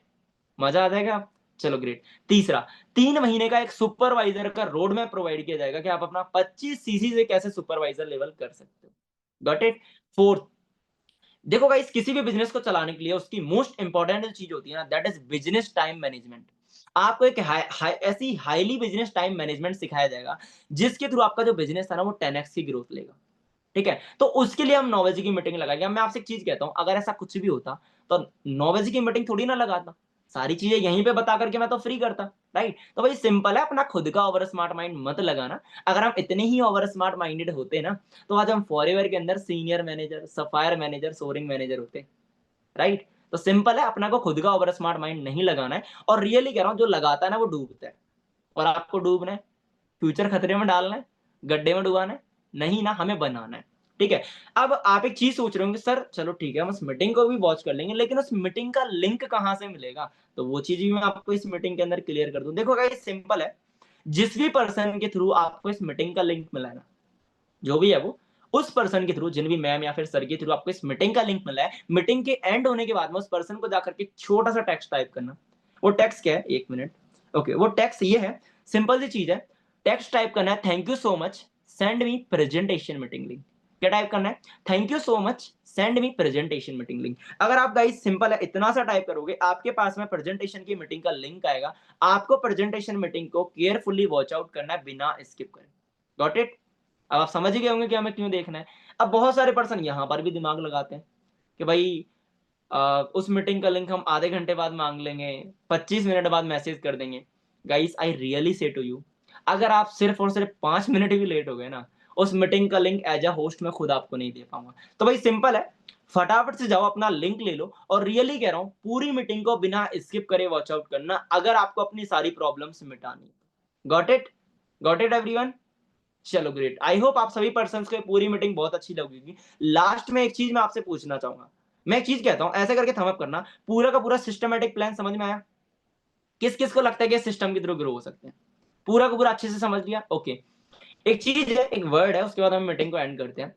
मजा आ जाएगा? चलो ग्रेट। तीसरा, 3 महीने का एक सुपरवाइजर का रोड मैप प्रोवाइड किया जाएगा कि आप अपना 25 सीसी से कैसे सुपरवाइजर लेवल कर सकते हो। Got it? फोर्थ, देखो गाइस, किसी भी बिजनेस को चलाने के लिए उसकी मोस्ट इंपॉर्टेंट चीज होती है ना, that is business time management. आपको एक ऐसी हाईली बिजनेस टाइम मैनेजमेंट सिखाया जाएगा जिसके थ्रू आपका जो बिजनेस है ना वो 10x की ग्रोथ लेगा। ठीक है, तो उसके लिए हम 9 बजे की मीटिंग लगाएंगे। अब मैं आपसे एक चीज कहता हूं, अगर ऐसा कुछ भी होता तो 9 बजे की मीटिंग थोड़ी ना लगाता, सारी चीजें यहीं पे बता करके मैं तो फ्री करता। राइट, तो भाई सिंपल है, अपना खुद का ओवर स्मार्ट माइंड मत लगाना। अगर हम इतने ही ओवर स्मार्ट माइंडेड होते ना तो आज हम फॉरएवर के अंदर senior manager, sapphire manager, soaring manager होते। राइट, तो सिंपल है, अपना को खुद का ओवर स्मार्ट माइंड नहीं लगाना है। और रियली कह रहा हूं, जो लगाता है ना वो डूबता है, और आपको डूबना है, फ्यूचर खतरे में डालना है, गड्ढे में डुबाना है नहीं ना, हमें बनाना है। ठीक है, अब आप एक चीज सोच रहे होंगे, सर चलो ठीक है हम उस मीटिंग को भी वॉच कर लेंगे, लेकिन उस मीटिंग का लिंक कहां से मिलेगा? तो वो चीज भी मैं आपको इस मीटिंग के अंदर क्लियर कर दूं। देखो गाइस, सिंपल है, जिस भी पर्सन के थ्रू आपको इस मीटिंग का लिंक मिला है ना, जो भी है वो, उस पर्सन के थ्रू, जिन भी मैम या फिर सर के थ्रू आपको इस मीटिंग का लिंक मिला है, मीटिंग के एंड होने के बाद में उस पर्सन को जाकर के छोटा सा टेक्स्ट टाइप करना। वो टेक्स्ट क्या है, एक मिनट, ओके, वो टेक्स्ट ये है, सिंपल सी चीज है, टेक्स्ट टाइप करना है, thank you so much send me presentation meeting link. क्या टाइप करना है? Thank you so much send me presentation meeting link. अगर आप गाइस सिंपल है इतना सा टाइप करोगे, आपके पास में प्रेजेंटेशन की मीटिंग का लिंक आएगा। आपको प्रेजेंटेशन मीटिंग को केयरफुली वॉच आउट करना है बिना स्किप करे। Got it? अब आप समझ ही गए होंगे कि हमें क्यों देखना है। अब बहुत सारे पर्सन यहां पर भी दिमाग लगाते हैं कि भाई उस मीटिंग का लिंक हम आधे घंटे बाद मांग लेंगे, 25 मिनट बाद मैसेज कर देंगे। Guys I really say to you, अगर आप सिर्फ और सिर्फ 5 मिनट भी लेट हो गए ना, उस मीटिंग का लिंक एज अ होस्ट मैं खुद आपको नहीं दे पाऊंगा। तो भाई सिंपल है, फटाफट से जाओ अपना लिंक ले लो, और रियली कह रहा हूं पूरी मीटिंग को बिना स्किप करे वॉच आउट करना, अगर आपको अपनी सारी प्रॉब्लम्स मिटानी है। Got it? Got it everyone? चलो ग्रेट, आई होप आप सभी पर्सन को पूरी मीटिंग बहुत अच्छी लगेगी। लास्ट में एक चीज मैं आपसे पूछना चाहूंगा, मैं एक चीज कहता हूं, ऐसे करके थंब अप करना, पूरा का पूरा सिस्टमेटिक प्लान समझ में आया? किस किस को लगता है कि सिस्टम के थ्रू ग्रो हो सकते हैं? पूरा का पूरा अच्छे से समझ लिया? ओके, एक चीज है, एक वर्ड है, उसके बाद हम मीटिंग को एंड करते हैं।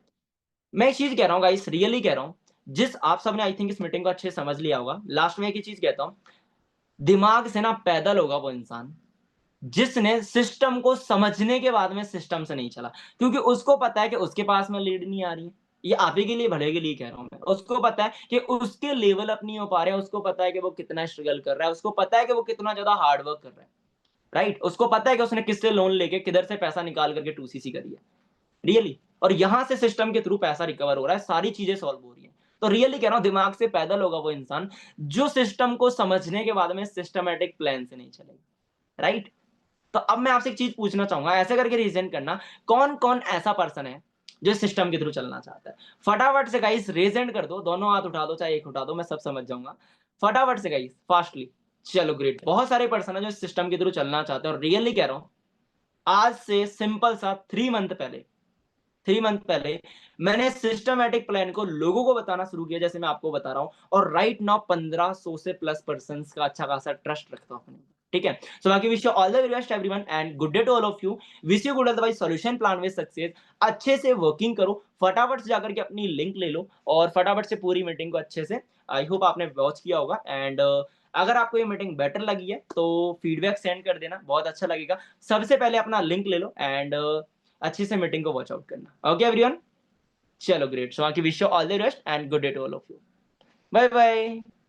मैं एक चीज कह रहा हूँ गाइस, रियली कह रहा हूँ, जिस आप सबने आई थिंक इस मीटिंग को अच्छे से समझ लिया होगा, लास्ट में एक ही चीज कहता हूं, दिमाग से ना पैदल होगा वो इंसान जिसने सिस्टम को समझने के बाद में सिस्टम से नहीं चला, क्योंकि उसको पता है कि उसके पास में लीड नहीं आ रही है। ये आप ही के लिए, भले के लिए कह रहा हूं मैं, उसको पता है कि उसके लेवल अप नहीं हो पा रहे हैं, उसको पता है कि वो कितना स्ट्रगल कर रहा है, उसको पता है कि वो कितना ज्यादा हार्ड वर्क कर रहा है। राइट, उसको पता है कि उसने किससे लोन लेके किधर से पैसा निकाल करके 2cc करी है। रियली, और यहां से सिस्टम के थ्रू पैसा रिकवर हो रहा है, सारी चीजें सॉल्व हो रही है। तो रियली कह रहा हूं, दिमाग से पैदल होगा वो इंसान जो सिस्टम को समझने के बाद में सिस्टमेटिक प्लान से नहीं चलेगा। राइट, तो अब मैं आपसे एक चीज पूछना चाहूंगा, ऐसे करके रीजन करना, कौन कौन ऐसा पर्सन है जो सिस्टम के थ्रू चलना चाहता है? फटाफट से गाइस रेजेंट कर दो, दोनों हाथ उठा दो चाहे एक उठा दो, मैं सब समझ जाऊंगा। फटाफट से गाइस, फास्टली। चलो ग्रेट, बहुत सारे पर्सन है जो सिस्टम के थ्रू चलना चाहते हैं, और रियली कह रहा हूं, आज से सिंपल सा 3 मंथ पहले मैंने सिस्टमैटिक प्लान को लोगों को बताना शुरू किया, जैसे मैं आपको बता रहा हूं, और राइट नाउ 1500 से प्लस पर्सन का अच्छा खासा ट्रस्ट रखता हूं अपने। ठीक है, सो बाकी wish you all the very best everyone and good day to all of you. Wish you good otherwise solution plan with success. अच्छे से वर्किंग करो, फटाफट से जाकर के अपनी लिंक ले लो, और फटाफट से पूरी मीटिंग को अच्छे से, आई होप आपने वॉच किया होगा। एंड अगर आपको ये मीटिंग बेटर लगी है तो फीडबैक सेंड कर देना, बहुत अच्छा लगेगा। सबसे पहले अपना लिंक ले लो एंड अच्छे से मीटिंग को वॉच आउट करना। ओके एवरीवन, चलो ग्रेट, सो आके wish you all the best and good day to all of you. Bye bye.